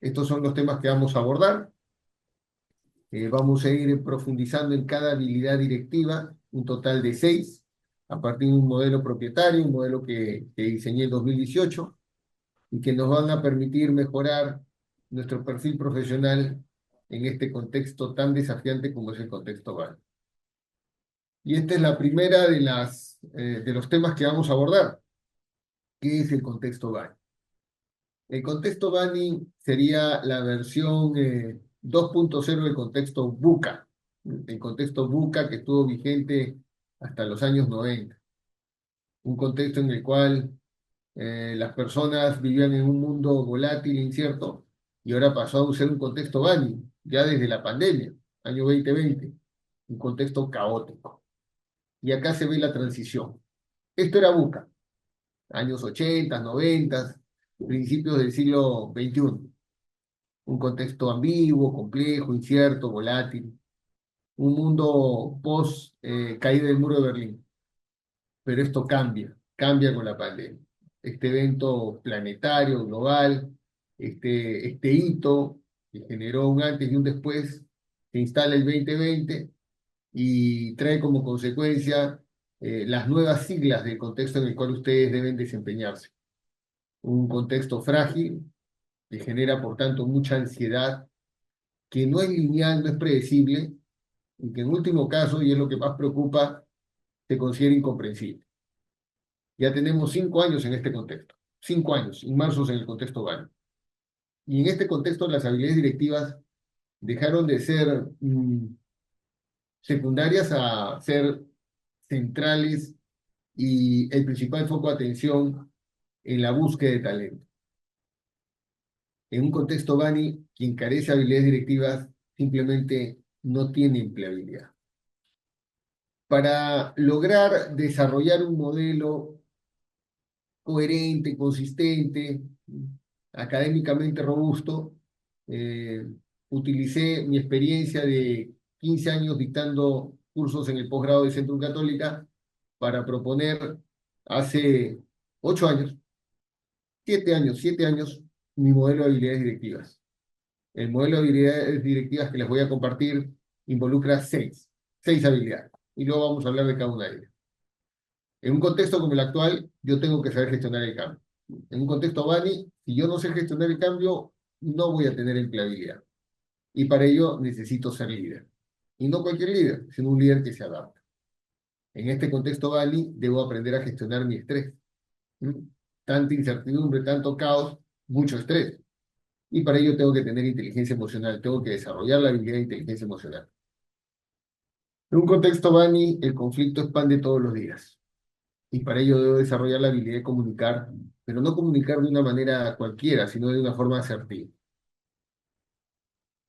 Estos son los temas que vamos a abordar. Vamos a ir profundizando en cada habilidad directiva, un total de 6, a partir de un modelo propietario, un modelo que diseñé en 2018, y que nos van a permitir mejorar nuestro perfil profesional en este contexto tan desafiante como es el contexto global. Y esta es la primera de los temas que vamos a abordar, que es el contexto BANI. El contexto BANI sería la versión 2.0 del contexto BUCA, el contexto BUCA que estuvo vigente hasta los años 90. Un contexto en el cual las personas vivían en un mundo volátil e incierto, y ahora pasó a ser un contexto BANI, ya desde la pandemia, año 2020, un contexto caótico. Y acá se ve la transición. Esto era BUCA, años 80, 90, principios del siglo XXI. Un contexto ambiguo, complejo, incierto, volátil. Un mundo post caída del muro de Berlín. Pero esto cambia con la pandemia. Este evento planetario, global, este hito que generó un antes y un después, se instala el 2020 y trae como consecuencia las nuevas siglas del contexto en el cual ustedes deben desempeñarse. Un contexto frágil que genera, por tanto, mucha ansiedad, que no es lineal, no es predecible, y que en último caso, y es lo que más preocupa, se considera incomprensible. Ya tenemos 5 años en este contexto, 5 años inmersos en el contexto GAN. Y en este contexto las habilidades directivas dejaron de ser secundarias a ser centrales y el principal foco de atención en la búsqueda de talento. En un contexto BANI, quien carece de habilidades directivas simplemente no tiene empleabilidad. Para lograr desarrollar un modelo coherente, consistente, académicamente robusto, eh, utilicé mi experiencia de 15 años dictando cursos en el posgrado de Centrum Católica para proponer hace 8 años, 7 años, mi modelo de habilidades directivas. El modelo de habilidades directivas que les voy a compartir involucra 6 habilidades. Y luego vamos a hablar de cada una de ellas. En un contexto como el actual, yo tengo que saber gestionar el cambio. En un contexto BANI, si yo no sé gestionar el cambio, no voy a tener empleabilidad. Y para ello necesito ser líder. Y no cualquier líder, sino un líder que se adapta. En este contexto BANI, debo aprender a gestionar mi estrés. ¿Mm? Tanta incertidumbre, tanto caos, mucho estrés. Y para ello tengo que tener inteligencia emocional, tengo que desarrollar la habilidad de inteligencia emocional. En un contexto BANI, el conflicto expande todos los días. Y para ello debo desarrollar la habilidad de comunicar, pero no comunicar de una manera cualquiera, sino de una forma asertiva.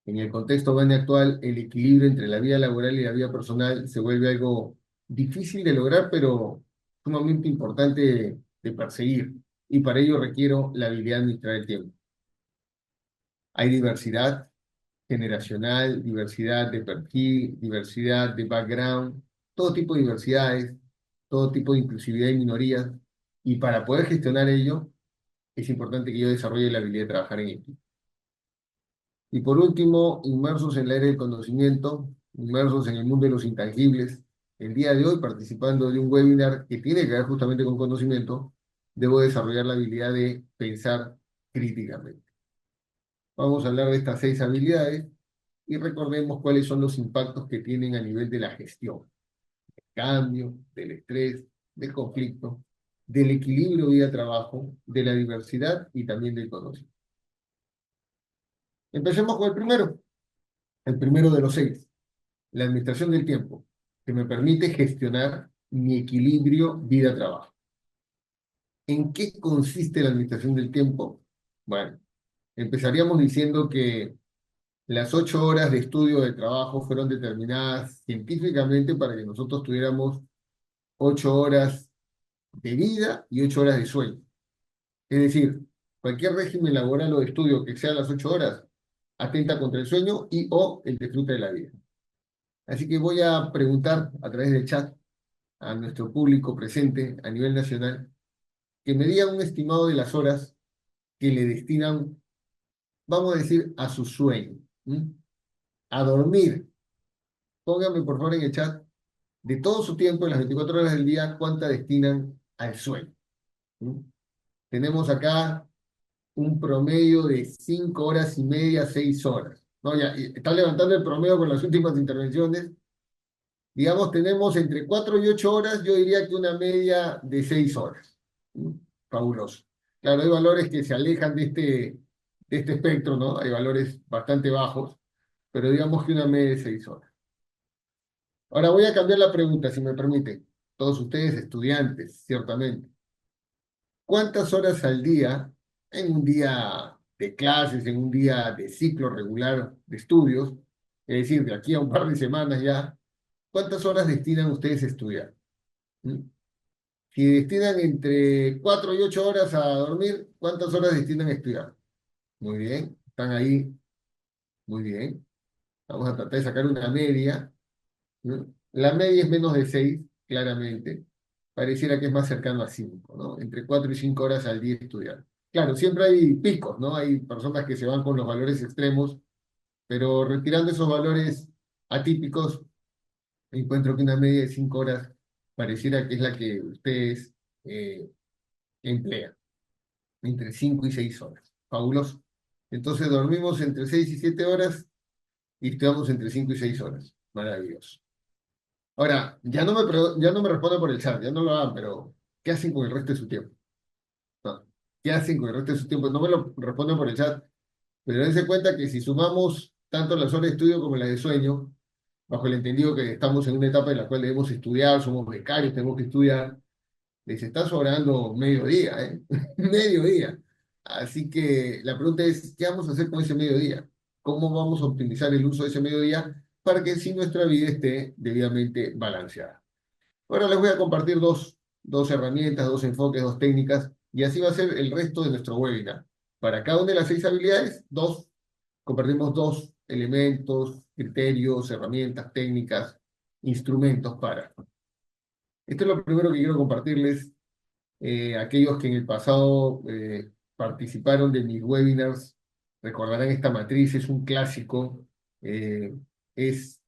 En el contexto BANI actual, el equilibrio entre la vida laboral y la vida personal se vuelve algo difícil de lograr, pero sumamente importante de perseguir. Y para ello requiero la habilidad de administrar el tiempo. Hay diversidad generacional, diversidad de perfil, diversidad de background, todo tipo de diversidades, todo tipo de inclusividad y minorías. Y para poder gestionar ello, es importante que yo desarrolle la habilidad de trabajar en equipo. Y por último, inmersos en la era del conocimiento, inmersos en el mundo de los intangibles, el día de hoy participando de un webinar que tiene que ver justamente con conocimiento, debo desarrollar la habilidad de pensar críticamente. Vamos a hablar de estas 6 habilidades y recordemos cuáles son los impactos que tienen a nivel de la gestión, del cambio, del estrés, del conflicto, del equilibrio vida-trabajo, de la diversidad y también del conocimiento. Empecemos con el primero de los 6, la administración del tiempo, que me permite gestionar mi equilibrio vida-trabajo. ¿En qué consiste la administración del tiempo? Bueno, empezaríamos diciendo que las 8 horas de estudio de trabajo fueron determinadas científicamente para que nosotros tuviéramos 8 horas de vida y 8 horas de sueño. Es decir, cualquier régimen laboral o de estudio que sea las 8 horas atenta contra el sueño y o el disfrute de la vida. Así que voy a preguntar a través del chat a nuestro público presente a nivel nacional que me diga un estimado de las horas que le destinan vamos a decir a su sueño, ¿m? A dormir. Pónganme por favor en el chat de todo su tiempo, en las 24 horas del día, cuánta destinan al sueño. ¿M? Tenemos acá un promedio de 5 horas y media, 6 horas. No, ya, y está levantando el promedio con las últimas intervenciones. Digamos, tenemos entre 4 y 8 horas, yo diría que una media de 6 horas. ¿M? Fabuloso. Claro, hay valores que se alejan de este espectro, ¿no? Hay valores bastante bajos, pero digamos que una media de 6 horas. Ahora voy a cambiar la pregunta, si me permiten. Todos ustedes estudiantes, ciertamente. ¿Cuántas horas al día, en un día de clases, en un día de ciclo regular de estudios, es decir, de aquí a un par de semanas ya, cuántas horas destinan ustedes a estudiar? ¿Mm? Si destinan entre 4 y 8 horas a dormir, ¿cuántas horas destinan a estudiar? Muy bien, están ahí, muy bien. Vamos a tratar de sacar una media. ¿No? La media es menos de 6 claramente. Pareciera que es más cercano a 5, ¿no? Entre 4 y 5 horas al día estudiar. Claro, siempre hay picos, ¿no? Hay personas que se van con los valores extremos, pero retirando esos valores atípicos, encuentro que una media de 5 horas pareciera que es la que ustedes eh, emplean, entre 5 y 6 horas. Fabuloso. Entonces dormimos entre 6 y 7 horas y estudiamos entre 5 y 6 horas. Maravilloso. Ahora, ya no me responden por el chat, ya no lo hagan, pero ¿qué hacen con el resto de su tiempo? No, ¿qué hacen con el resto de su tiempo? No me lo responden por el chat, pero dense cuenta que si sumamos tanto las horas de estudio como las de sueño, bajo el entendido que estamos en una etapa en la cual debemos estudiar, somos becarios, tenemos que estudiar, les está sobrando medio día, ¿eh? Medio día. Así que la pregunta es, ¿qué vamos a hacer con ese mediodía? ¿Cómo vamos a optimizar el uso de ese mediodía para que sí nuestra vida esté debidamente balanceada? Ahora les voy a compartir dos herramientas, dos enfoques, dos técnicas, y así va a ser el resto de nuestro webinar. Para cada una de las 6 habilidades, compartimos dos elementos, criterios, herramientas, técnicas, instrumentos para. Esto es lo primero que quiero compartirles. Aquellos que en el pasado participaron de mis webinars recordarán esta matriz, es un clásico, eh, es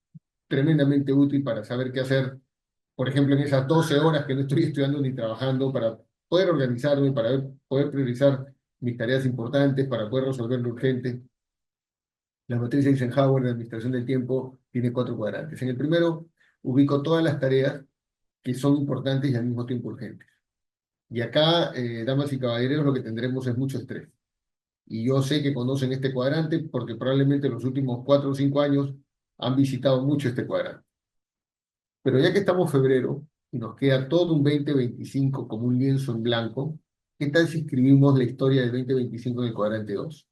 tremendamente útil para saber qué hacer, por ejemplo, en esas 12 horas que no estoy estudiando ni trabajando, para poder organizarme, poder priorizar mis tareas importantes, para poder resolver lo urgente. La matriz Eisenhower de administración del tiempo tiene 4 cuadrantes. En el primero ubico todas las tareas que son importantes y al mismo tiempo urgentes. Y acá, damas y caballeros, lo que tendremos es mucho estrés. Y yo sé que conocen este cuadrante porque probablemente en los últimos 4 o 5 años han visitado mucho este cuadrante. Pero ya que estamos en febrero y nos queda todo un 2025 como un lienzo en blanco, ¿qué tal si escribimos la historia del 2025 en el cuadrante 2?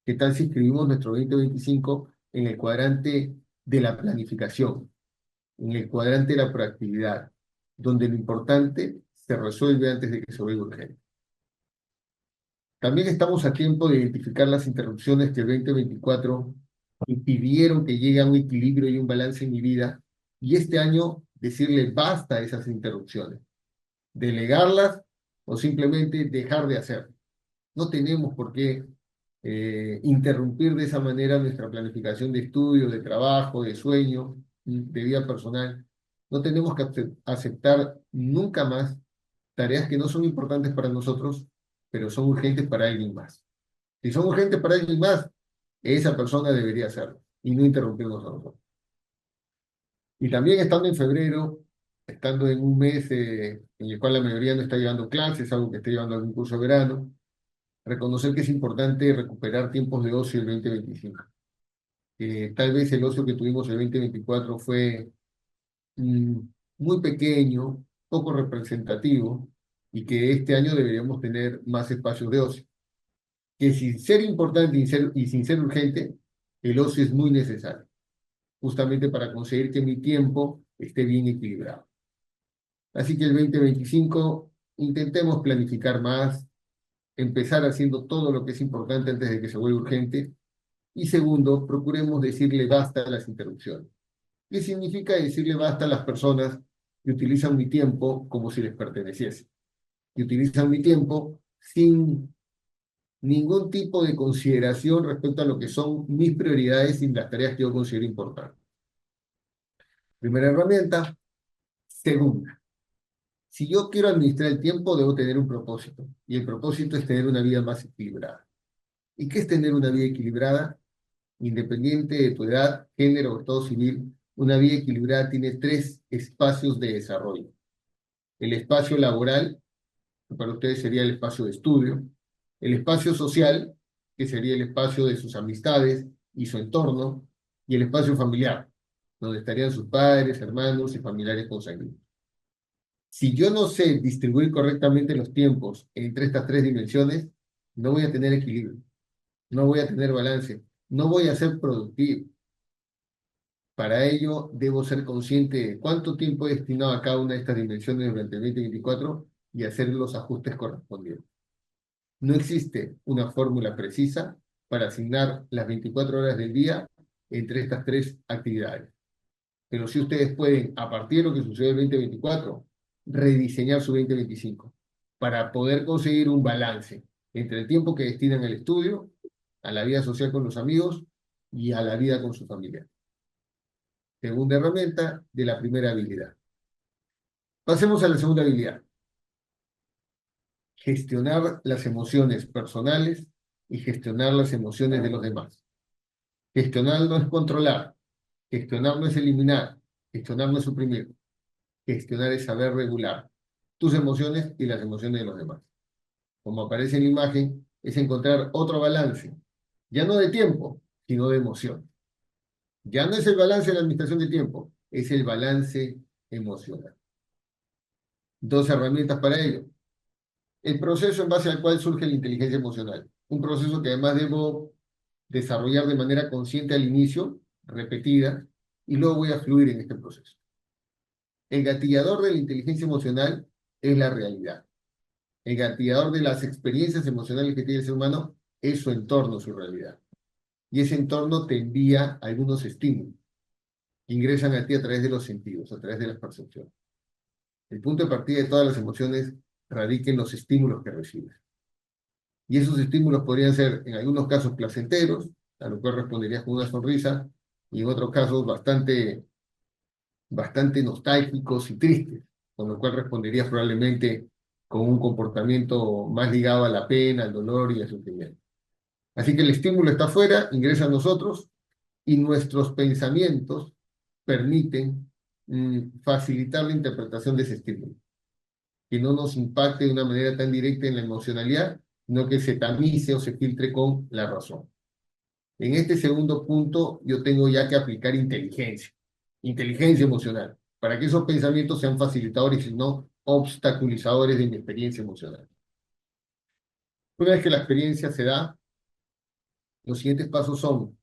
¿Qué tal si escribimos nuestro 2025 en el cuadrante de la planificación, en el cuadrante de la proactividad, donde lo importante se resuelve antes de que se vuelva urgente? También estamos a tiempo de identificar las interrupciones que el 2024 impidieron que llegue a un equilibrio y un balance en mi vida, y este año decirle basta a esas interrupciones, delegarlas o simplemente dejar de hacer. No tenemos por qué interrumpir de esa manera nuestra planificación de estudio, de trabajo, de sueño, de vida personal. No tenemos que aceptar nunca más tareas que no son importantes para nosotros, pero son urgentes para alguien más. Si son urgentes para alguien más, esa persona debería hacerlo y no interrumpirnos a nosotros. Y también estando en febrero, estando en un mes en el cual la mayoría no está llevando clases, algo que está llevando algún curso de verano, reconocer que es importante recuperar tiempos de ocio el 2025. Tal vez el ocio que tuvimos el 2024 fue mm, muy pequeño, poco representativo, y que este año deberíamos tener más espacios de ocio. Que sin ser importante y sin ser urgente, el ocio es muy necesario, justamente para conseguir que mi tiempo esté bien equilibrado. Así que el 2025 intentemos planificar más, empezar haciendo todo lo que es importante antes de que se vuelva urgente. Y segundo, procuremos decirle basta a las interrupciones. ¿Qué significa decirle basta a las personas que utilizan mi tiempo como si les perteneciese? Que utilizan mi tiempo sin ningún tipo de consideración respecto a lo que son mis prioridades y las tareas que yo considero importantes. Primera herramienta. Segunda, si yo quiero administrar el tiempo, debo tener un propósito. Y el propósito es tener una vida más equilibrada. ¿Y qué es tener una vida equilibrada? Independiente de tu edad, género o estado civil, una vida equilibrada tiene tres espacios de desarrollo. El espacio laboral, que para ustedes sería el espacio de estudio. El espacio social, que sería el espacio de sus amistades y su entorno. Y el espacio familiar, donde estarían sus padres, hermanos y familiares consanguíneos. Si yo no sé distribuir correctamente los tiempos entre estas tres dimensiones, no voy a tener equilibrio, no voy a tener balance, no voy a ser productivo. Para ello, debo ser consciente de cuánto tiempo he destinado a cada una de estas dimensiones durante el 2024 y hacer los ajustes correspondientes. No existe una fórmula precisa para asignar las 24 horas del día entre estas tres actividades. Pero sí ustedes pueden, a partir de lo que sucede en el 2024, rediseñar su 2025 para poder conseguir un balance entre el tiempo que destinan al estudio, a la vida social con los amigos y a la vida con su familia. Segunda herramienta de la primera habilidad. Pasemos a la segunda habilidad. Gestionar las emociones personales y gestionar las emociones de los demás. Gestionar no es controlar, gestionar no es eliminar, gestionar no es suprimir, gestionar es saber regular tus emociones y las emociones de los demás. Como aparece en la imagen, es encontrar otro balance, ya no de tiempo, sino de emoción. Ya no es el balance de la administración de tiempo, es el balance emocional. Dos herramientas para ello. El proceso en base al cual surge la inteligencia emocional. Un proceso que además debo desarrollar de manera consciente al inicio, repetida, y luego voy a fluir en este proceso. El gatillador de la inteligencia emocional es la realidad. El gatillador de las experiencias emocionales que tiene el ser humano es su entorno, su realidad. Y ese entorno te envía algunos estímulos que ingresan a ti a través de los sentidos, a través de las percepciones. El punto de partida de todas las emociones radica en los estímulos que recibes. Y esos estímulos podrían ser, en algunos casos, placenteros, a lo cual responderías con una sonrisa, y en otros casos bastante nostálgicos y tristes, con lo cual responderías probablemente con un comportamiento más ligado a la pena, al dolor y al sufrimiento. Así que el estímulo está afuera, ingresa a nosotros y nuestros pensamientos permiten facilitar la interpretación de ese estímulo, que no nos impacte de una manera tan directa en la emocionalidad, sino que se tamice o se filtre con la razón. En este segundo punto, yo tengo ya que aplicar inteligencia emocional, para que esos pensamientos sean facilitadores y no obstaculizadores de mi experiencia emocional. Una vez que la experiencia se da, los siguientes pasos son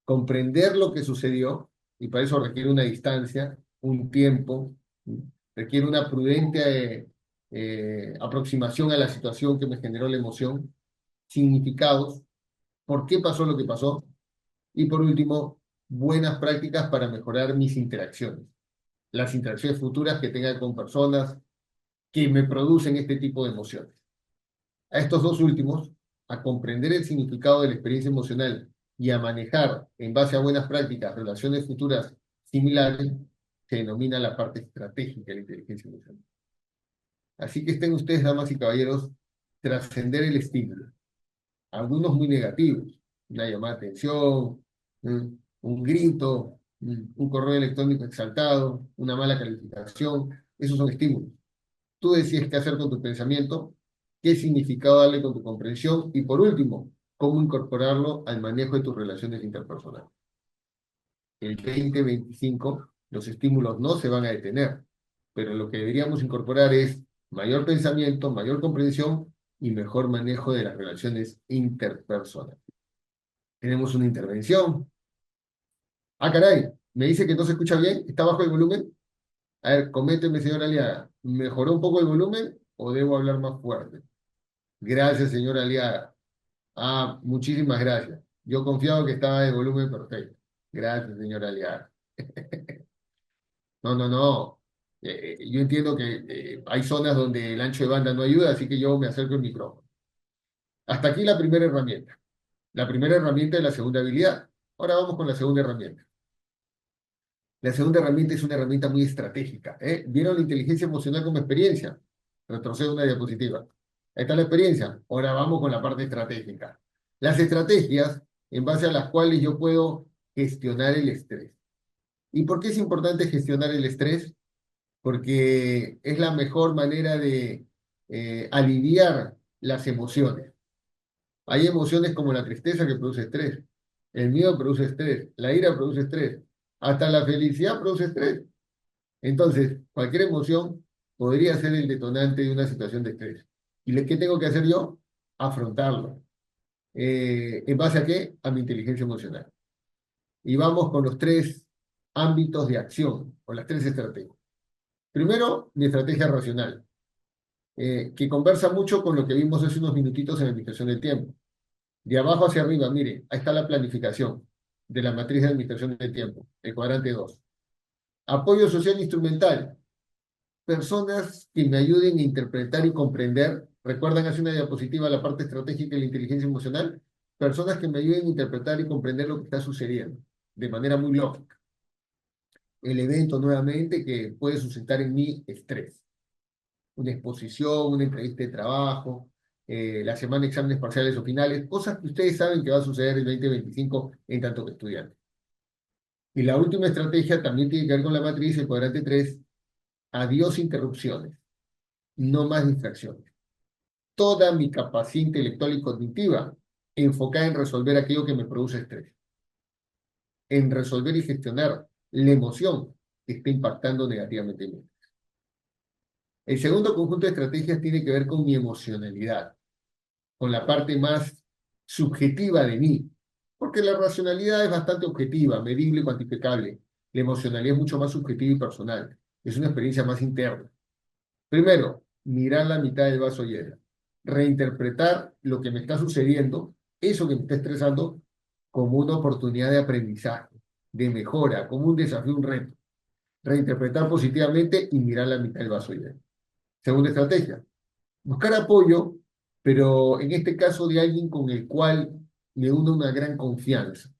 comprender lo que sucedió, y para eso requiere una distancia, un tiempo, requiere una prudente aproximación a la situación que me generó la emoción, significados, por qué pasó lo que pasó, y por último, buenas prácticas para mejorar mis interacciones, las interacciones futuras que tenga con personas que me producen este tipo de emociones. A estos dos últimos, a comprender el significado de la experiencia emocional y a manejar en base a buenas prácticas relaciones futuras similares, se denomina la parte estratégica de la inteligencia emocional. Así que estén ustedes, damas y caballeros, trascender el estímulo. Algunos muy negativos, una llamada de atención, un grito, un correo electrónico exaltado, una mala calificación, esos son estímulos. Tú decides qué hacer con tu pensamiento, qué significado darle con tu comprensión y por último, cómo incorporarlo al manejo de tus relaciones interpersonales. El 2025, los estímulos no se van a detener, pero lo que deberíamos incorporar es mayor pensamiento, mayor comprensión y mejor manejo de las relaciones interpersonales. Tenemos una intervención. Ah, caray, me dice que no se escucha bien, ¿está bajo el volumen? A ver, coménteme, señora Aliaga, ¿mejoró un poco el volumen o debo hablar más fuerte? Gracias, señora Aliaga. Ah, muchísimas gracias. Yo confiaba que estaba de volumen perfecto. Gracias, señora Aliaga. No, no, no. Yo entiendo que hay zonas donde el ancho de banda no ayuda, así que yo me acerco al micrófono. Hasta aquí la primera herramienta. La primera herramienta de la segunda habilidad. Ahora vamos con la segunda herramienta. La segunda herramienta es una herramienta muy estratégica, ¿eh? ¿Vieron la inteligencia emocional como experiencia? Retrocedo una diapositiva. Ahí está la experiencia. Ahora vamos con la parte estratégica. Las estrategias en base a las cuales yo puedo gestionar el estrés. ¿Y por qué es importante gestionar el estrés? Porque es la mejor manera de aliviar las emociones. Hay emociones como la tristeza que produce estrés, el miedo produce estrés, la ira produce estrés, hasta la felicidad produce estrés. Entonces, cualquier emoción podría ser el detonante de una situación de estrés. ¿Qué tengo que hacer yo? Afrontarlo. ¿En base a qué? A mi inteligencia emocional. Y vamos con los tres ámbitos de acción, o las tres estrategias. Primero, mi estrategia racional, que conversa mucho con lo que vimos hace unos minutitos en la administración del tiempo. De abajo hacia arriba, mire, ahí está la planificación de la matriz de administración del tiempo, el cuadrante 2. Apoyo social instrumental, personas que me ayuden a interpretar y comprender. ¿Recuerdan hace una diapositiva la parte estratégica de la inteligencia emocional? Personas que me ayuden a interpretar y comprender lo que está sucediendo de manera muy lógica. El evento nuevamente que puede suscitar en mí estrés. Una exposición, una entrevista de trabajo, la semana de exámenes parciales o finales, cosas que ustedes saben que va a suceder el 2025 en tanto que estudiante. Y la última estrategia también tiene que ver con la matriz, el cuadrante 3, adiós interrupciones, no más distracciones. Toda mi capacidad intelectual y cognitiva enfocada en resolver aquello que me produce estrés, en resolver y gestionar la emoción que está impactando negativamente en mí. El segundo conjunto de estrategias tiene que ver con mi emocionalidad, con la parte más subjetiva de mí, porque la racionalidad es bastante objetiva, medible y cuantificable. La emocionalidad es mucho más subjetiva y personal, es una experiencia más interna. Primero, mirar la mitad del vaso lleno, reinterpretar lo que me está sucediendo, eso que me está estresando, como una oportunidad de aprendizaje, de mejora, como un desafío, un reto. Reinterpretar positivamente y mirar la mitad del vaso lleno. Segunda estrategia, buscar apoyo, pero en este caso de alguien con el cual me une una gran confianza.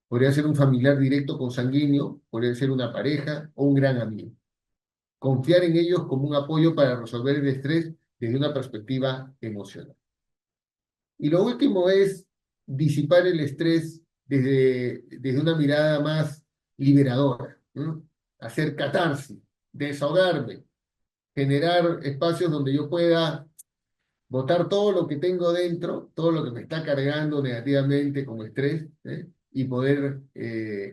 Podría ser un familiar directo consanguíneo, podría ser una pareja o un gran amigo. Confiar en ellos como un apoyo para resolver el estrés desde una perspectiva emocional. Y lo último es disipar el estrés desde una mirada más liberadora, ¿no? Hacer catarsis, desahogarme, generar espacios donde yo pueda botar todo lo que tengo dentro, todo lo que me está cargando negativamente como estrés, y poder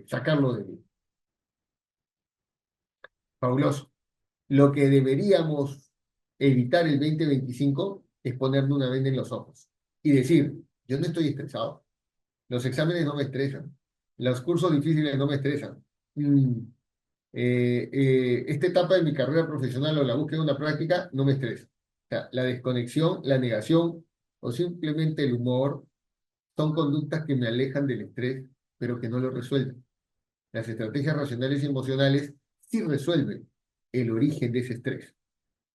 sacarlo de mí. Fabuloso. Lo que deberíamos evitar el 2025 es ponerme una venda en los ojos y decir, yo no estoy estresado, los exámenes no me estresan, los cursos difíciles no me estresan. Esta etapa de mi carrera profesional o la búsqueda de una práctica no me estresa. O sea, la desconexión, la negación o simplemente el humor son conductas que me alejan del estrés, pero que no lo resuelven. Las estrategias racionales y emocionales sí resuelven el origen de ese estrés,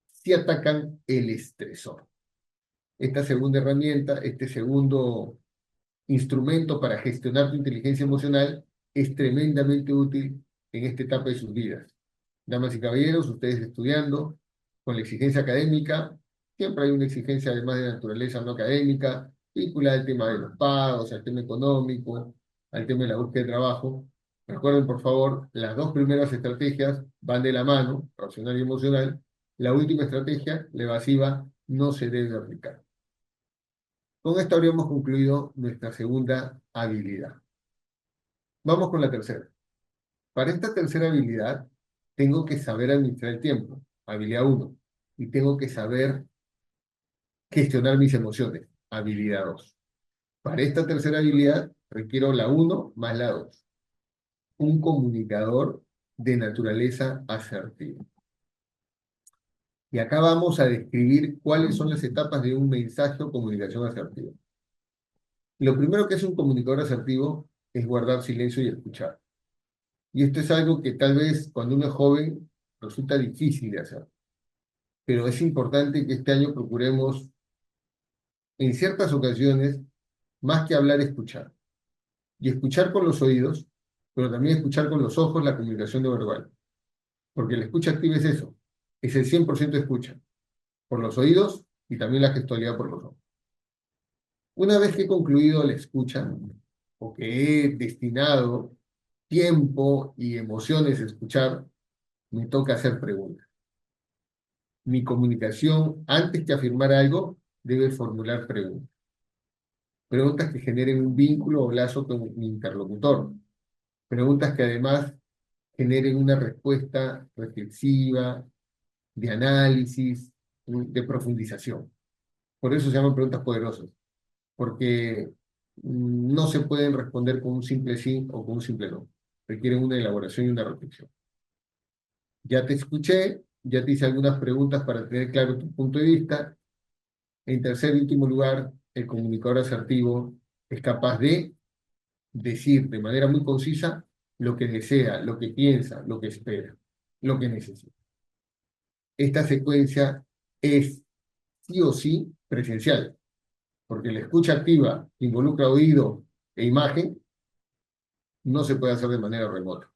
sí atacan el estresor. Esta segunda herramienta, este segundo instrumento para gestionar tu inteligencia emocional es tremendamente útil en esta etapa de sus vidas. Damas y caballeros, ustedes estudiando con la exigencia académica, siempre hay una exigencia además de naturaleza no académica, vinculada al tema de los pagos, al tema económico, al tema de la búsqueda de trabajo. Recuerden, por favor, las dos primeras estrategias van de la mano, racional y emocional. La última estrategia, la evasiva, no se debe aplicar. Con esto habríamos concluido nuestra segunda habilidad. Vamos con la tercera. Para esta tercera habilidad, tengo que saber administrar el tiempo, habilidad 1, y tengo que saber gestionar mis emociones, habilidad 2. Para esta tercera habilidad, requiero la 1 más la 2, un comunicador de naturaleza asertiva. Y acá vamos a describir cuáles son las etapas de un mensaje o comunicación asertiva. Lo primero que es un comunicador asertivo es guardar silencio y escuchar. Y esto es algo que tal vez cuando uno es joven resulta difícil de hacer. Pero es importante que este año procuremos en ciertas ocasiones, más que hablar, escuchar. Y escuchar con los oídos, pero también escuchar con los ojos la comunicación no verbal. Porque la escucha activa es eso, es el 100% escucha, por los oídos y también la gestualidad por los ojos. Una vez que he concluido la escucha, o que he destinado tiempo y emociones a escuchar, me toca hacer preguntas. Mi comunicación, antes que afirmar algo, debe formular preguntas. Preguntas que generen un vínculo o lazo con mi interlocutor. Preguntas que además generen una respuesta reflexiva, de análisis, de profundización. Por eso se llaman preguntas poderosas, porque no se pueden responder con un simple sí o con un simple no. Requieren una elaboración y una reflexión. Ya te escuché, ya te hice algunas preguntas para tener claro tu punto de vista. En tercer y último lugar, el comunicador asertivo es capaz de decir de manera muy concisa lo que desea, lo que piensa, lo que espera, lo que necesita. Esta secuencia es sí o sí presencial, porque la escucha activa que involucra oído e imagen no se puede hacer de manera remota.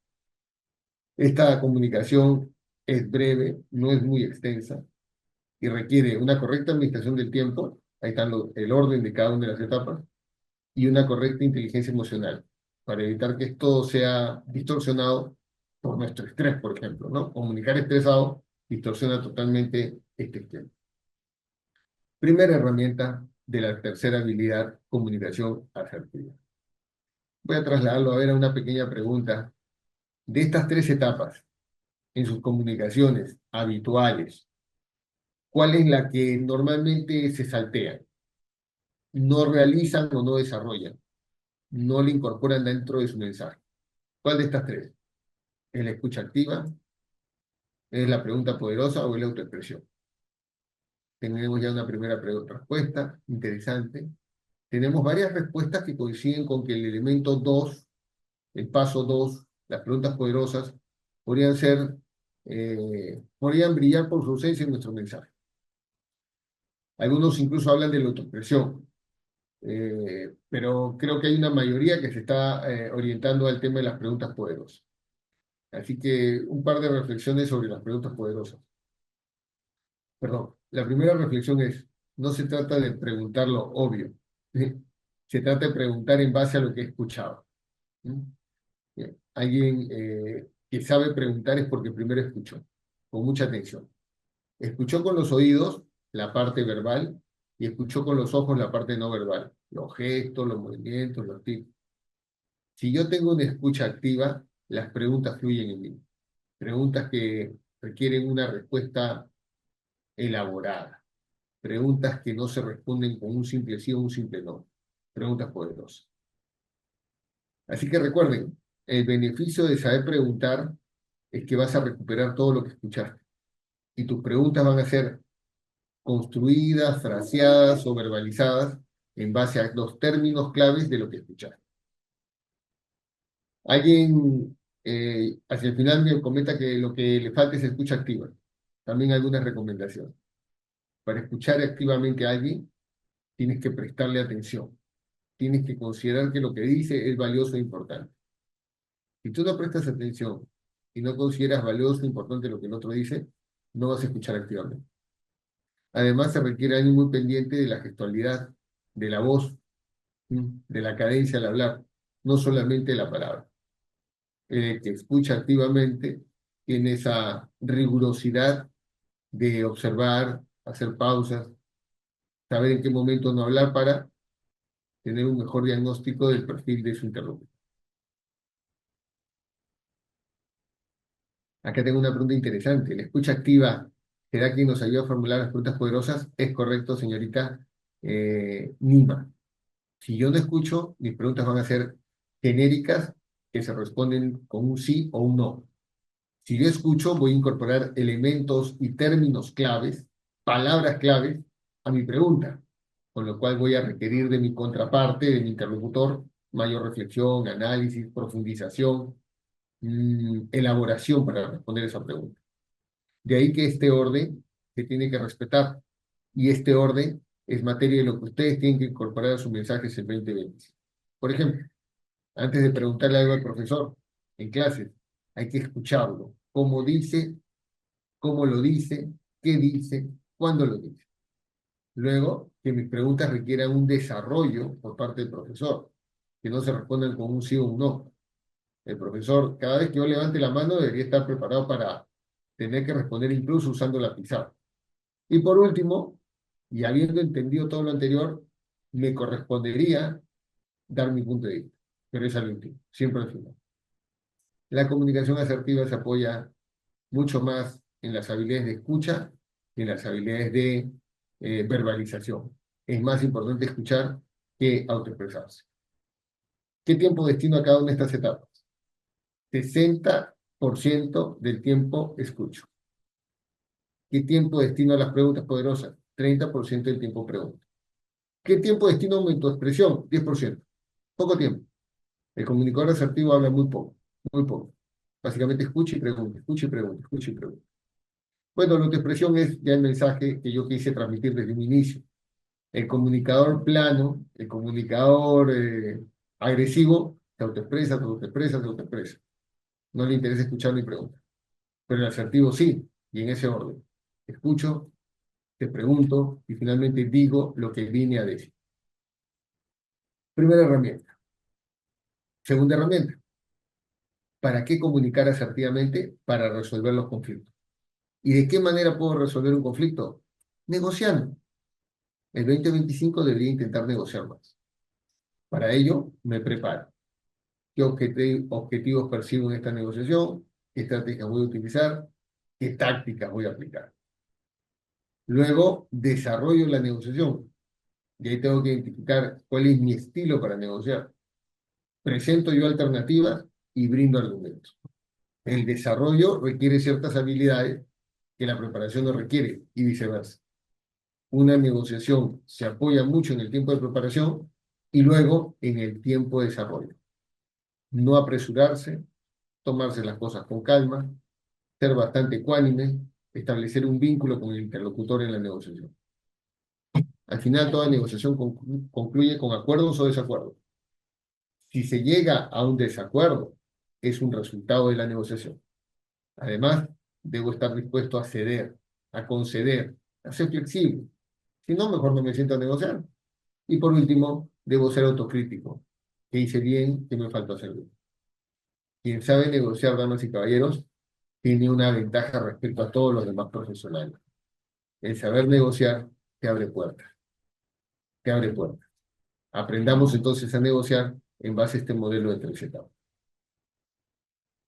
Esta comunicación es breve, no es muy extensa y requiere una correcta administración del tiempo, ahí está el orden de cada una de las etapas, y una correcta inteligencia emocional, para evitar que todo sea distorsionado por nuestro estrés, por ejemplo, ¿no? Comunicar estresado distorsiona totalmente este esquema. Primera herramienta de la tercera habilidad, comunicación asertiva. Voy a trasladarlo a ver a una pequeña pregunta. De estas tres etapas, en sus comunicaciones habituales, ¿cuál es la que normalmente se saltea? No realizan o no desarrollan, no le incorporan dentro de su mensaje. ¿Cuál de estas tres? ¿Es la escucha activa? ¿Es la pregunta poderosa o es la autoexpresión? Tenemos ya una primera respuesta interesante. Tenemos varias respuestas que coinciden con que el elemento 2, el paso 2, las preguntas poderosas, podrían ser, podrían brillar por su ausencia en nuestro mensaje. Algunos incluso hablan de la autoexpresión, pero creo que hay una mayoría que se está orientando al tema de las preguntas poderosas. Así que un par de reflexiones sobre las preguntas poderosas. Perdón, la primera reflexión es, no se trata de preguntar lo obvio, ¿sí? Se trata de preguntar en base a lo que he escuchado. ¿Sí? Bien. Alguien que sabe preguntar es porque primero escuchó, con mucha atención. Escuchó con los oídos la parte verbal y escuchó con los ojos la parte no verbal, los gestos, los movimientos, los tips. Si yo tengo una escucha activa, las preguntas fluyen en mí. Preguntas que requieren una respuesta elaborada. Preguntas que no se responden con un simple sí o un simple no. Preguntas poderosas. Así que recuerden, el beneficio de saber preguntar es que vas a recuperar todo lo que escuchaste. Y tus preguntas van a ser construidas, fraseadas o verbalizadas en base a los términos claves de lo que escuchaste. Alguien hacia el final me comenta que lo que le falta es escucha activa. También algunas recomendaciones. Para escuchar activamente a alguien, tienes que prestarle atención. Tienes que considerar que lo que dice es valioso e importante. Si tú no prestas atención y no consideras valioso e importante lo que el otro dice, no vas a escuchar activamente. Además, se requiere alguien muy pendiente de la gestualidad, de la voz, de la cadencia al hablar, no solamente la palabra. Que escucha activamente tiene esa rigurosidad de observar, hacer pausas, saber en qué momento no hablar para tener un mejor diagnóstico del perfil de su interlocutor. Acá tengo una pregunta interesante. ¿La escucha activa será quien nos ayuda a formular las preguntas poderosas? Es correcto, señorita Nima. Si yo no escucho, mis preguntas van a ser genéricas que se responden con un sí o un no. Si yo escucho, voy a incorporar elementos y términos claves, palabras claves, a mi pregunta, con lo cual voy a requerir de mi contraparte, de mi interlocutor, mayor reflexión, análisis, profundización, elaboración para responder esa pregunta. De ahí que este orden se tiene que respetar y este orden es materia de lo que ustedes tienen que incorporar a sus mensajes en 2020. Por ejemplo, antes de preguntarle algo al profesor en clases, hay que escucharlo. Cómo dice, cómo lo dice, qué dice, cuándo lo dice. Luego, que mis preguntas requieran un desarrollo por parte del profesor, que no se respondan con un sí o un no. El profesor, cada vez que yo levante la mano, debería estar preparado para tener que responder incluso usando la pizarra. Y por último, y habiendo entendido todo lo anterior, me correspondería dar mi punto de vista. Pero es al último, siempre al final. La comunicación asertiva se apoya mucho más en las habilidades de escucha que en las habilidades de verbalización. Es más importante escuchar que autoexpresarse. ¿Qué tiempo destino a cada una de estas etapas? 60% del tiempo escucho. ¿Qué tiempo destino a las preguntas poderosas? 30% del tiempo pregunto. ¿Qué tiempo destino a mi autoexpresión? 10%. Poco tiempo. El comunicador asertivo habla muy poco, muy poco. Básicamente escucha y pregunta, escucha y pregunta, escucha y pregunta. Bueno, la autoexpresión es ya el mensaje que yo quise transmitir desde un inicio. El comunicador plano, el comunicador agresivo, se autoexpresa, se autoexpresa, se autoexpresa. No le interesa escuchar ni preguntar. Pero el asertivo sí, y en ese orden. Escucho, te pregunto y finalmente digo lo que vine a decir. Primera herramienta. Segunda herramienta. ¿Para qué comunicar asertivamente? Para resolver los conflictos. ¿Y de qué manera puedo resolver un conflicto? Negociando. El 2025 debería intentar negociar más. Para ello, me preparo. ¿Qué objetivos persigo en esta negociación? ¿Qué estrategias voy a utilizar? ¿Qué tácticas voy a aplicar? Luego, desarrollo la negociación. Y ahí tengo que identificar cuál es mi estilo para negociar. Presento yo alternativas y brindo argumentos. El desarrollo requiere ciertas habilidades que la preparación no requiere y viceversa. Una negociación se apoya mucho en el tiempo de preparación y luego en el tiempo de desarrollo. No apresurarse, tomarse las cosas con calma, ser bastante ecuánime, establecer un vínculo con el interlocutor en la negociación. Al final, toda negociación concluye con acuerdos o desacuerdos. Si se llega a un desacuerdo, es un resultado de la negociación. Además, debo estar dispuesto a ceder, a conceder, a ser flexible. Si no, mejor no me siento a negociar. Y por último, debo ser autocrítico. ¿Qué hice bien? ¿Qué me faltó hacer bien? Quien sabe negociar, damas y caballeros, tiene una ventaja respecto a todos los demás profesionales. El saber negociar te abre puertas, te abre puertas. Aprendamos entonces a negociar en base a este modelo de 3 etapas.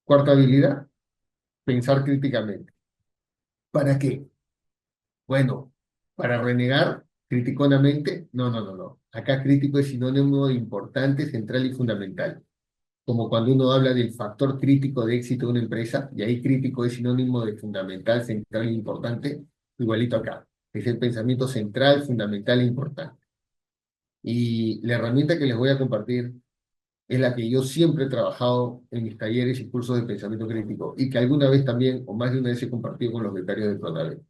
Cuarta habilidad, pensar críticamente. ¿Para qué? Bueno, para renegar criticonamente, no, no, no, no. Acá crítico es sinónimo de importante, central y fundamental. Como cuando uno habla del factor crítico de éxito de una empresa, y ahí crítico es sinónimo de fundamental, central e importante, igualito acá. Es el pensamiento central, fundamental e importante. Y la herramienta que les voy a compartir es la que yo siempre he trabajado en mis talleres y cursos de pensamiento crítico, y que alguna vez también, o más de una vez, he compartido con los becarios de Prodave.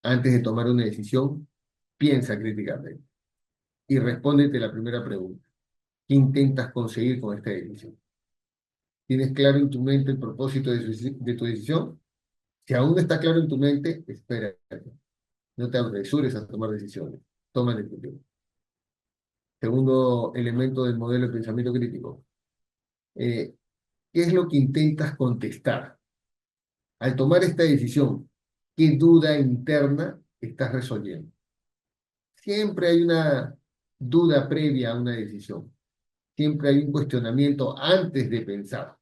Antes de tomar una decisión, piensa críticamente y respóndete la primera pregunta. ¿Qué intentas conseguir con esta decisión? ¿Tienes claro en tu mente el propósito de tu decisión? Si aún no está claro en tu mente, espérate. No te apresures a tomar decisiones. Toma tu tiempo. Segundo elemento del modelo de pensamiento crítico. ¿Qué es lo que intentas contestar? Al tomar esta decisión, ¿qué duda interna estás resolviendo? Siempre hay una duda previa a una decisión. Siempre hay un cuestionamiento antes de pensar.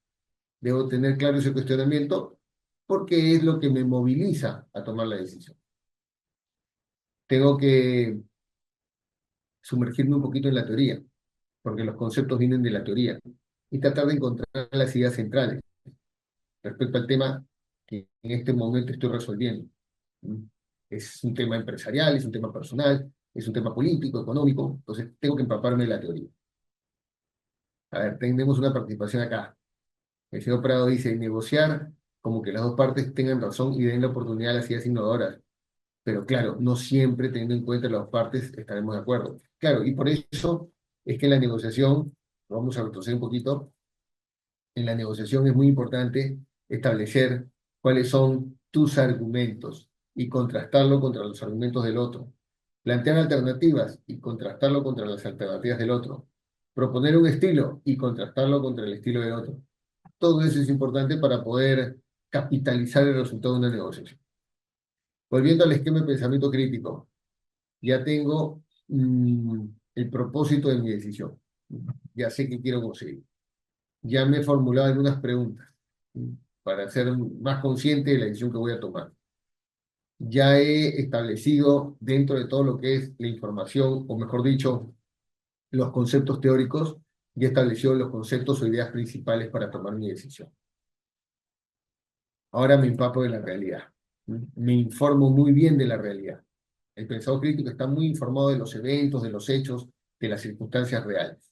Debo tener claro ese cuestionamiento porque es lo que me moviliza a tomar la decisión. Tengo que sumergirme un poquito en la teoría, porque los conceptos vienen de la teoría, y tratar de encontrar las ideas centrales respecto al tema que en este momento estoy resolviendo. ¿Mm? Es un tema empresarial, es un tema personal, es un tema político, económico, entonces tengo que empaparme de la teoría. A ver, tenemos una participación acá. El señor Prado dice, negociar como que las dos partes tengan razón y den la oportunidad a las ideas innovadoras. pero claro, no siempre teniendo en cuenta las partes estaremos de acuerdo. Claro, y por eso es que en la negociación, vamos a retroceder un poquito, en la negociación es muy importante establecer cuáles son tus argumentos y contrastarlo contra los argumentos del otro. Plantear alternativas y contrastarlo contra las alternativas del otro. Proponer un estilo y contrastarlo contra el estilo del otro. Todo eso es importante para poder capitalizar el resultado de una negociación. Volviendo al esquema de pensamiento crítico, ya tengo el propósito de mi decisión. Ya sé qué quiero conseguir. Ya me he formulado algunas preguntas para ser más consciente de la decisión que voy a tomar. Ya he establecido dentro de todo lo que es la información, o mejor dicho, los conceptos teóricos, ya he establecido los conceptos o ideas principales para tomar mi decisión. Ahora me empapo de la realidad. Me informo muy bien de la realidad. El pensador crítico está muy informado de los eventos, de los hechos, de las circunstancias reales.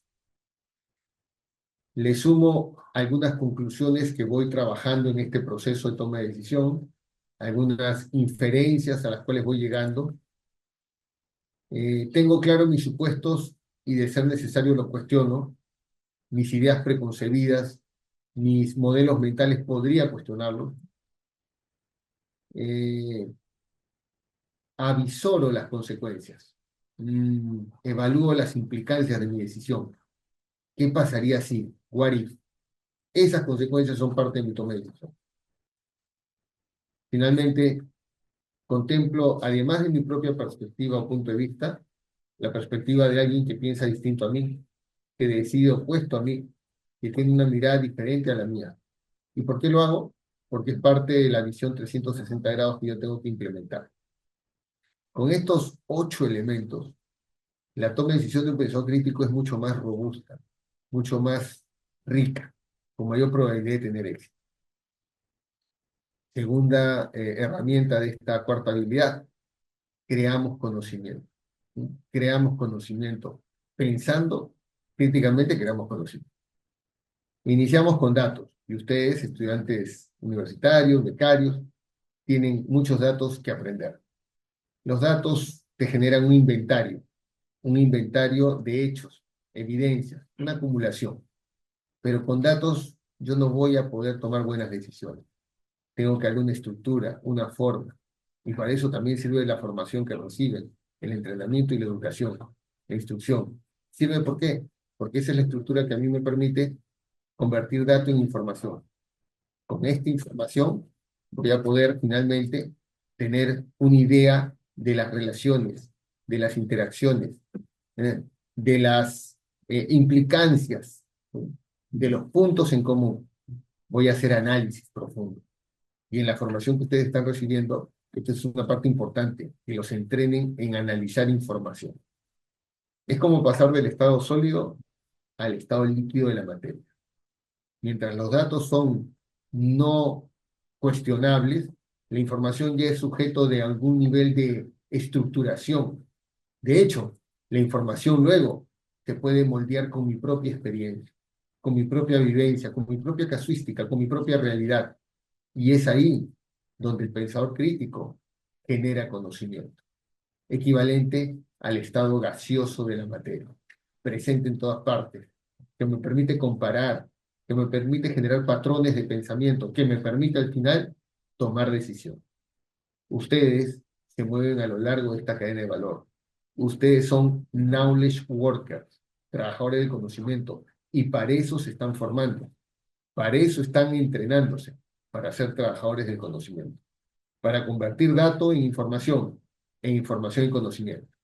Le sumo algunas conclusiones que voy trabajando en este proceso de toma de decisión, algunas inferencias a las cuales voy llegando. Tengo claro mis supuestos y de ser necesario los cuestiono. Mis ideas preconcebidas, mis modelos mentales podría cuestionarlos. Eh, Avisoro las consecuencias. Evalúo las implicancias de mi decisión. ¿Qué pasaría si? What if? Esas consecuencias son parte de mi toma de decisión. Finalmente, contemplo, además de mi propia perspectiva o punto de vista, la perspectiva de alguien que piensa distinto a mí, que decide opuesto a mí, que tiene una mirada diferente a la mía. ¿Y por qué lo hago? Porque es parte de la visión 360 grados que yo tengo que implementar. Con estos 8 elementos, la toma de decisión de un pensador crítico es mucho más robusta, mucho más rica, con mayor probabilidad de tener éxito. Segunda herramienta de esta cuarta habilidad, creamos conocimiento. ¿Sí? Creamos conocimiento. Pensando críticamente, creamos conocimiento. Iniciamos con datos, y ustedes, estudiantes universitarios, becarios, tienen muchos datos que aprender. Los datos te generan un inventario de hechos, evidencias, una acumulación. Pero con datos yo no voy a poder tomar buenas decisiones. Tengo que darle una estructura, una forma. Y para eso también sirve la formación que reciben, el entrenamiento y la educación, la instrucción. ¿Sirve por qué? Porque esa es la estructura que a mí me permite convertir datos en información. Con esta información voy a poder finalmente tener una idea de las relaciones, de las interacciones, de las implicancias, de los puntos en común. Voy a hacer análisis profundo. Y en la formación que ustedes están recibiendo, esta es una parte importante, que los entrenen en analizar información. Es como pasar del estado sólido al estado líquido de la materia. Mientras los datos son no cuestionables, la información ya es sujeto de algún nivel de estructuración. De hecho, la información luego se puede moldear con mi propia experiencia, con mi propia vivencia, con mi propia casuística, con mi propia realidad. Y es ahí donde el pensador crítico genera conocimiento, equivalente al estado gaseoso de la materia, presente en todas partes, que me permite comparar, que me permite generar patrones de pensamiento, que me permite al final tomar decisión. Ustedes se mueven a lo largo de esta cadena de valor. Ustedes son knowledge workers, trabajadores del conocimiento, y para eso se están formando, para eso están entrenándose, para ser trabajadores del conocimiento, para convertir datos en información en conocimiento.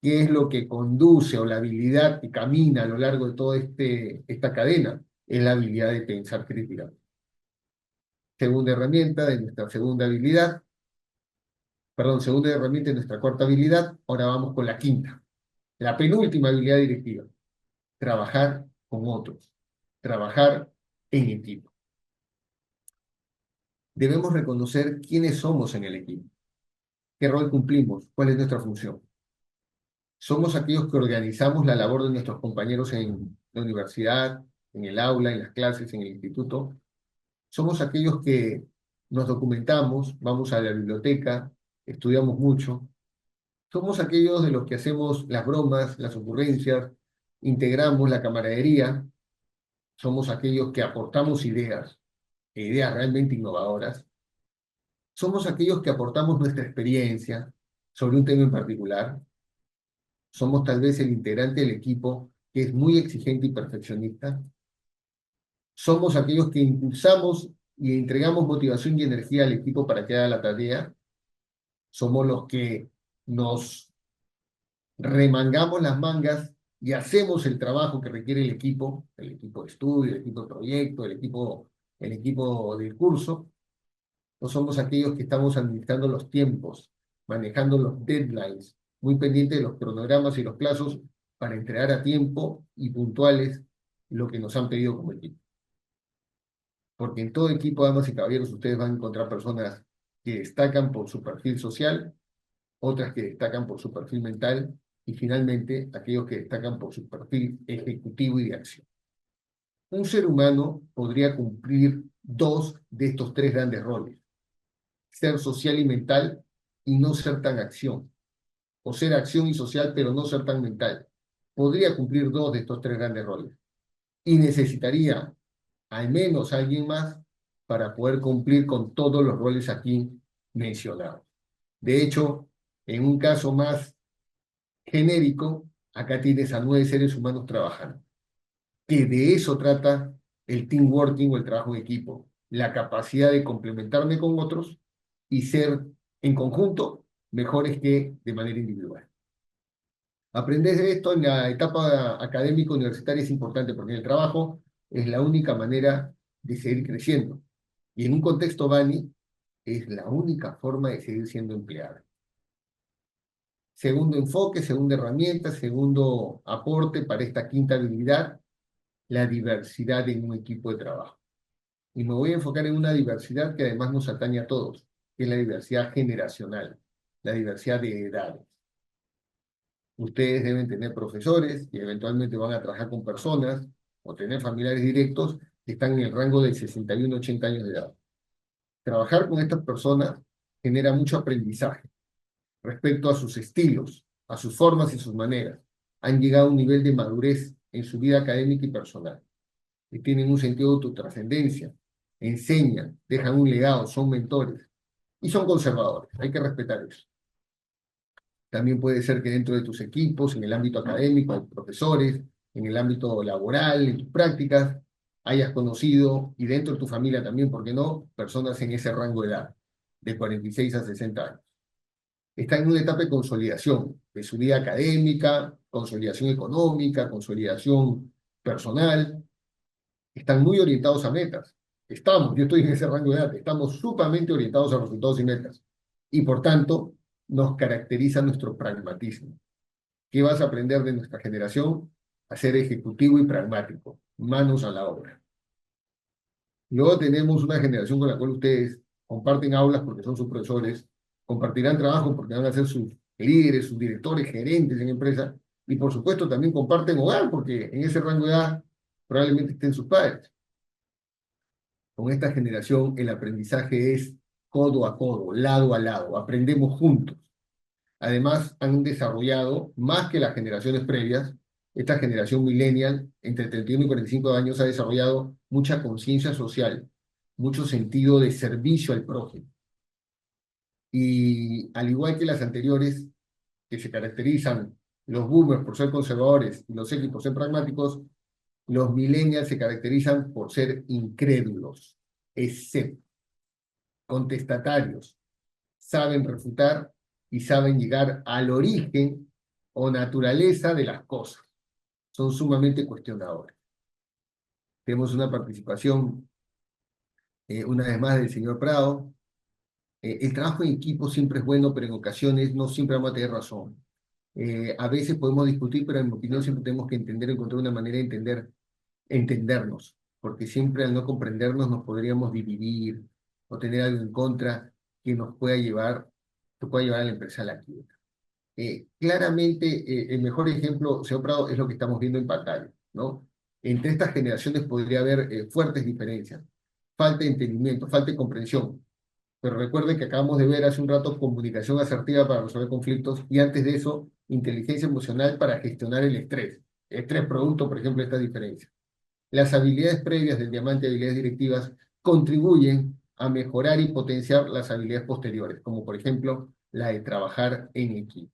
¿Qué es lo que conduce o la habilidad que camina a lo largo de toda esta cadena? Es la habilidad de pensar críticamente. Segunda herramienta de nuestra segunda habilidad, perdón, segunda herramienta de nuestra cuarta habilidad, ahora vamos con la quinta, la penúltima habilidad directiva, trabajar con otros, trabajar en equipo. Debemos reconocer quiénes somos en el equipo, qué rol cumplimos, cuál es nuestra función. Somos aquellos que organizamos la labor de nuestros compañeros en la universidad, en el aula, en las clases, en el instituto. Somos aquellos que nos documentamos, vamos a la biblioteca, estudiamos mucho. Somos aquellos de los que hacemos las bromas, las ocurrencias, integramos la camaradería, somos aquellos que aportamos ideas, e ideas realmente innovadoras. Somos aquellos que aportamos nuestra experiencia sobre un tema en particular. Somos tal vez el integrante del equipo que es muy exigente y perfeccionista. Somos aquellos que impulsamos y entregamos motivación y energía al equipo para que haga la tarea. Somos los que nos remangamos las mangas y hacemos el trabajo que requiere el equipo de estudio, el equipo de proyecto, el equipo del curso. No somos aquellos que estamos administrando los tiempos, manejando los deadlines, muy pendientes de los cronogramas y los plazos para entregar a tiempo y puntuales lo que nos han pedido como equipo. Porque en todo equipo, damas y caballeros, ustedes van a encontrar personas que destacan por su perfil social, otras que destacan por su perfil mental y finalmente aquellos que destacan por su perfil ejecutivo y de acción. Un ser humano podría cumplir dos de estos tres grandes roles: ser social y mental y no ser tan acción, o ser acción y social pero no ser tan mental. Podría cumplir dos de estos tres grandes roles y necesitaría al menos alguien más para poder cumplir con todos los roles aquí mencionados. De hecho, en un caso más genérico, acá tienes a 9 seres humanos trabajando, que de eso trata el team working o el trabajo en equipo, la capacidad de complementarme con otros y ser en conjunto mejores que de manera individual. Aprender esto en la etapa académica universitaria es importante porque en el trabajo es la única manera de seguir creciendo. Y en un contexto Bani es la única forma de seguir siendo empleado. Segundo enfoque, segunda herramienta, segundo aporte para esta quinta habilidad, la diversidad en un equipo de trabajo. Y me voy a enfocar en una diversidad que además nos atañe a todos, que es la diversidad generacional, la diversidad de edades. Ustedes deben tener profesores y eventualmente van a trabajar con personas o tener familiares directos que están en el rango de 61 a 80 años de edad. Trabajar con estas personas genera mucho aprendizaje respecto a sus estilos, a sus formas y sus maneras. Han llegado a un nivel de madurez en su vida académica y personal. Y tienen un sentido de autotrascendencia, enseñan, dejan un legado, son mentores y son conservadores. Hay que respetar eso. También puede ser que dentro de tus equipos, en el ámbito académico, hay profesores, en el ámbito laboral, en tus prácticas, hayas conocido, y dentro de tu familia también, ¿por qué no?, personas en ese rango de edad, de 46 a 60 años. Están en una etapa de consolidación de su vida académica, consolidación económica, consolidación personal. Están muy orientados a metas. Yo estoy en ese rango de edad, estamos sumamente orientados a resultados y metas. Y por tanto, nos caracteriza nuestro pragmatismo. ¿Qué vas a aprender de nuestra generación? A ser ejecutivo y pragmático, manos a la obra. Luego tenemos una generación con la cual ustedes comparten aulas porque son sus profesores, compartirán trabajo porque van a ser sus líderes, sus directores, gerentes en empresa, y por supuesto también comparten hogar porque en ese rango de edad probablemente estén sus padres. Con esta generación el aprendizaje es codo a codo, lado a lado, aprendemos juntos. Además, han desarrollado, más que las generaciones previas, esta generación millennial, entre 31 y 45 años, ha desarrollado mucha conciencia social, mucho sentido de servicio al prójimo. Y al igual que las anteriores, que se caracterizan los boomers por ser conservadores y los X por ser pragmáticos, los millennials se caracterizan por ser incrédulos, escépticos, contestatarios, saben refutar y saben llegar al origen o naturaleza de las cosas. Son sumamente cuestionadores. Tenemos una participación, una vez más, del señor Prado. El trabajo en equipo siempre es bueno, pero en ocasiones no siempre vamos a tener razón. A veces podemos discutir, pero en mi opinión siempre tenemos que encontrar una manera de entendernos, porque siempre al no comprendernos nos podríamos dividir o tener algo en contra que que pueda llevar a la empresa a la quiebra. Claramente, el mejor ejemplo, señor Prado, es lo que estamos viendo en pantalla, ¿no? Entre estas generaciones podría haber fuertes diferencias, falta de entendimiento, falta de comprensión. Pero recuerden que acabamos de ver hace un rato comunicación asertiva para resolver conflictos y antes de eso, inteligencia emocional para gestionar el estrés. Estrés producto, por ejemplo, esta diferencia. Las habilidades previas del diamante de habilidades directivas contribuyen a mejorar y potenciar las habilidades posteriores, como por ejemplo la de trabajar en equipo.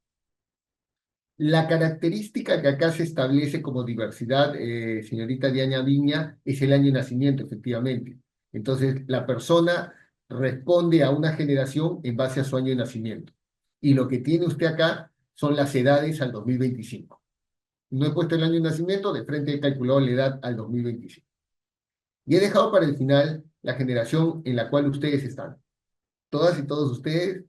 La característica que acá se establece como diversidad, señorita Diana Viña, es el año de nacimiento, efectivamente. Entonces, la persona responde a una generación en base a su año de nacimiento. Y lo que tiene usted acá son las edades al 2025. No he puesto el año de nacimiento, de frente he calculado la edad al 2025. Y he dejado para el final la generación en la cual ustedes están. Todas y todos ustedes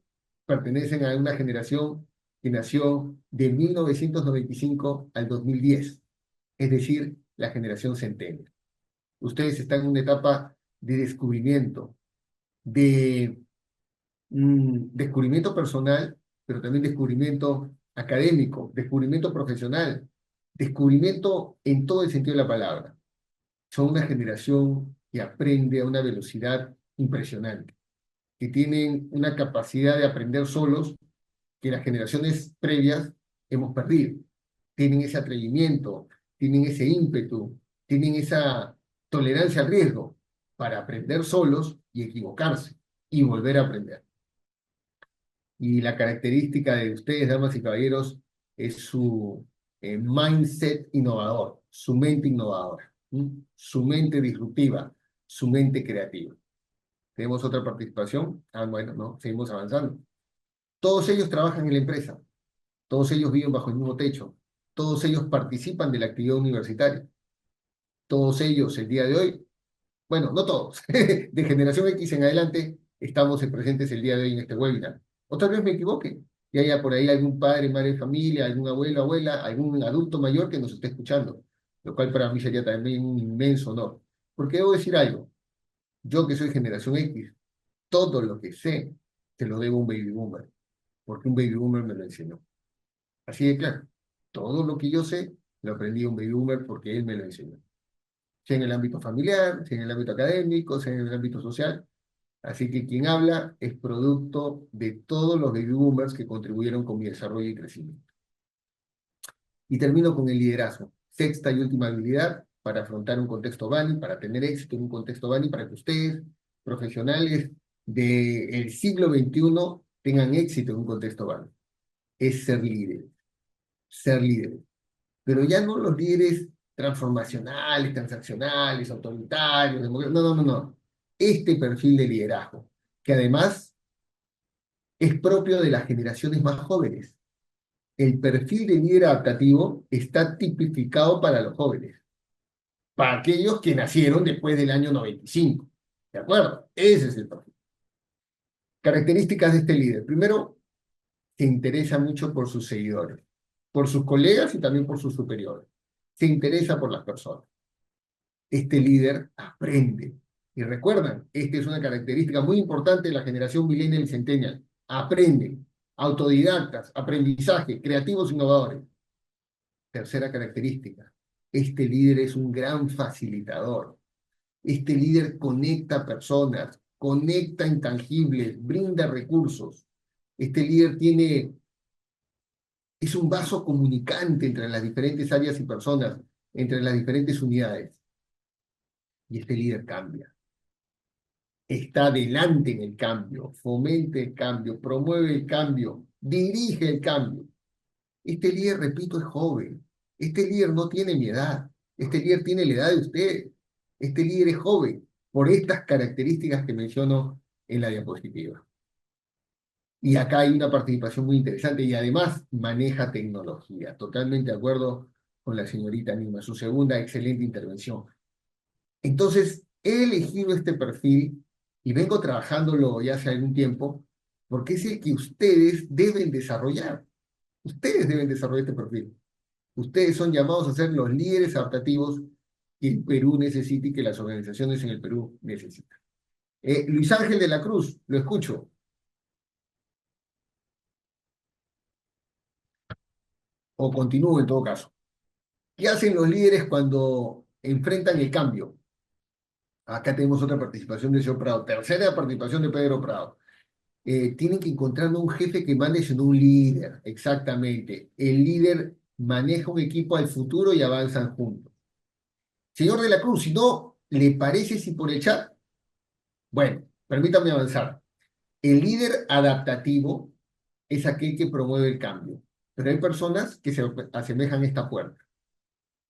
pertenecen a una generación que nació de 1995 al 2010, es decir, la generación centennial. Ustedes están en una etapa de descubrimiento, de descubrimiento personal, pero también descubrimiento académico, descubrimiento profesional, descubrimiento en todo el sentido de la palabra. Son una generación que aprende a una velocidad impresionante, que tienen una capacidad de aprender solos que las generaciones previas hemos perdido. Tienen ese atrevimiento, tienen ese ímpetu, tienen esa tolerancia al riesgo para aprender solos y equivocarse y volver a aprender. Y la característica de ustedes, damas y caballeros, es su mindset innovador, su mente innovadora, su mente disruptiva, su mente creativa. ¿Tenemos otra participación? Ah, bueno, no, seguimos avanzando. Todos ellos trabajan en la empresa, todos ellos viven bajo el mismo techo, todos ellos participan de la actividad universitaria, todos ellos el día de hoy, bueno, no todos, de generación X en adelante, estamos presentes el día de hoy en este webinar. Otra vez me equivoque, y haya por ahí algún padre, madre de familia, algún abuelo, abuela, algún adulto mayor que nos esté escuchando, lo cual para mí sería también un inmenso honor. Porque debo decir algo, yo que soy generación X, todo lo que sé, se lo debo a un baby boomer, porque un baby boomer me lo enseñó. Así de claro, todo lo que yo sé, lo aprendí a un baby boomer porque él me lo enseñó. Sea en el ámbito familiar, sea en el ámbito académico, sea en el ámbito social. Así que quien habla es producto de todos los baby boomers que contribuyeron con mi desarrollo y crecimiento. Y termino con el liderazgo. Sexta y última habilidad para afrontar un contexto BANI, para tener éxito en un contexto BANI, para que ustedes, profesionales del siglo XXI, tengan éxito en un contexto BANI. Es ser líderes. Ser líderes. Pero ya no los líderes transformacionales, transaccionales, autoritarios, democráticos. No, no, no, no. Este perfil de liderazgo, que además es propio de las generaciones más jóvenes. El perfil de líder adaptativo está tipificado para los jóvenes, para aquellos que nacieron después del año 95. ¿De acuerdo? Ese es el perfil. Características de este líder. Primero, se interesa mucho por sus seguidores, por sus colegas y también por sus superiores. Se interesa por las personas. Este líder aprende. Y recuerdan, esta es una característica muy importante de la generación millennial y centennial. Aprenden, autodidactas, aprendizaje, creativos, innovadores. Tercera característica, este líder es un gran facilitador. Este líder conecta personas, conecta intangibles, brinda recursos. Este líder es un vaso comunicante entre las diferentes áreas y personas, entre las diferentes unidades. Y este líder cambia. Está adelante en el cambio, fomenta el cambio, promueve el cambio, dirige el cambio. Este líder, repito, es joven. Este líder no tiene mi edad. Este líder tiene la edad de usted. Este líder es joven por estas características que menciono en la diapositiva. Y acá hay una participación muy interesante y además maneja tecnología. Totalmente de acuerdo con la señorita Nima, su segunda excelente intervención. Entonces, he elegido este perfil y vengo trabajándolo ya hace algún tiempo porque es el que ustedes deben desarrollar. Ustedes deben desarrollar este perfil. Ustedes son llamados a ser los líderes adaptativos que el Perú necesita y que las organizaciones en el Perú necesitan. Luis Ángel de la Cruz, lo escucho. O continúo en todo caso. ¿Qué hacen los líderes cuando enfrentan el cambio? Acá tenemos otra participación de señor Prado. Tercera participación de Pedro Prado. Tienen que encontrarme un jefe que mande, sino un líder, exactamente. El líder maneja un equipo al futuro y avanzan juntos. Señor de la Cruz, si no, ¿le parece si por el chat? Bueno, permítame avanzar. El líder adaptativo es aquel que promueve el cambio, pero hay personas que se asemejan a esta puerta.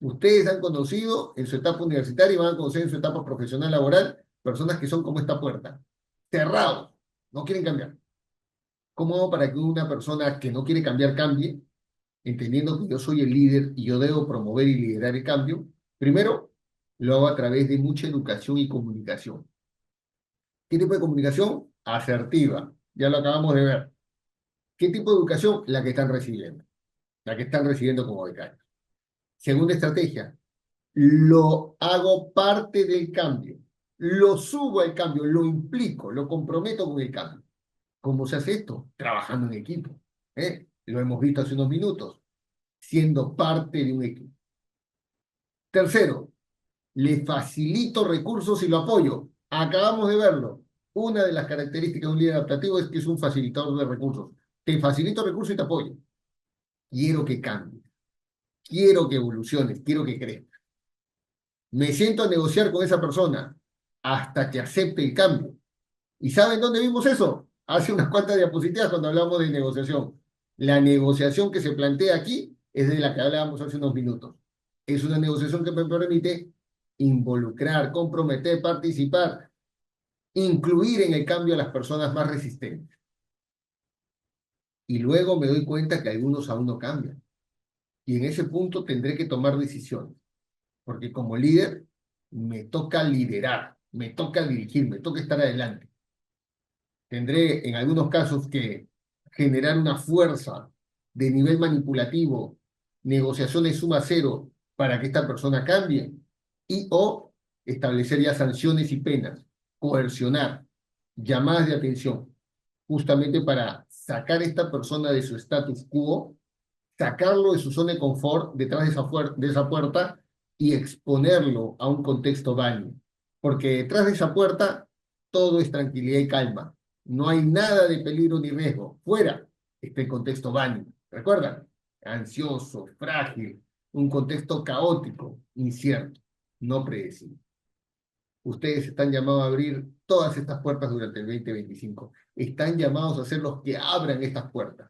Ustedes han conocido en su etapa universitaria y van a conocer en su etapa profesional laboral personas que son como esta puerta, cerrados, no quieren cambiar. ¿Cómo hago para que una persona que no quiere cambiar cambie, entendiendo que yo soy el líder y yo debo promover y liderar el cambio? Primero, lo hago a través de mucha educación y comunicación. ¿Qué tipo de comunicación? Asertiva. Ya lo acabamos de ver. ¿Qué tipo de educación? La que están recibiendo. La que están recibiendo como becarios. Segunda estrategia, lo hago parte del cambio. Lo subo al cambio, lo implico, lo comprometo con el cambio. ¿Cómo se hace esto? Trabajando en equipo. Lo hemos visto hace unos minutos, siendo parte de un equipo. Tercero, le facilito recursos y lo apoyo. Acabamos de verlo. Una de las características de un líder adaptativo es que es un facilitador de recursos. Te facilito recursos y te apoyo. Quiero que cambies, quiero que evoluciones, quiero que crezcas. Me siento a negociar con esa persona hasta que acepte el cambio. ¿Y saben dónde vimos eso? Hace unas cuantas diapositivas cuando hablamos de negociación. La negociación que se plantea aquí es de la que hablábamos hace unos minutos. Es una negociación que me permite involucrar, comprometer, participar, incluir en el cambio a las personas más resistentes. Y luego me doy cuenta que algunos aún no cambian. Y en ese punto tendré que tomar decisiones, porque como líder me toca liderar, me toca dirigir, me toca estar adelante. Tendré en algunos casos que generar una fuerza de nivel manipulativo, negociaciones suma cero para que esta persona cambie y o establecer ya sanciones y penas, coercionar, llamadas de atención, justamente para sacar a esta persona de su status quo, sacarlo de su zona de confort detrás de esa puerta y exponerlo a un contexto válido. Porque detrás de esa puerta todo es tranquilidad y calma. No hay nada de peligro ni riesgo. Fuera está el contexto válido. ¿Recuerdan? Ansioso, frágil, un contexto caótico, incierto, no predecible. Ustedes están llamados a abrir todas estas puertas durante el 2025. Están llamados a ser los que abran estas puertas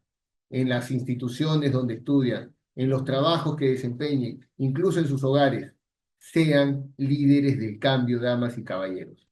en las instituciones donde estudian, en los trabajos que desempeñen, incluso en sus hogares. Sean líderes del cambio, damas y caballeros.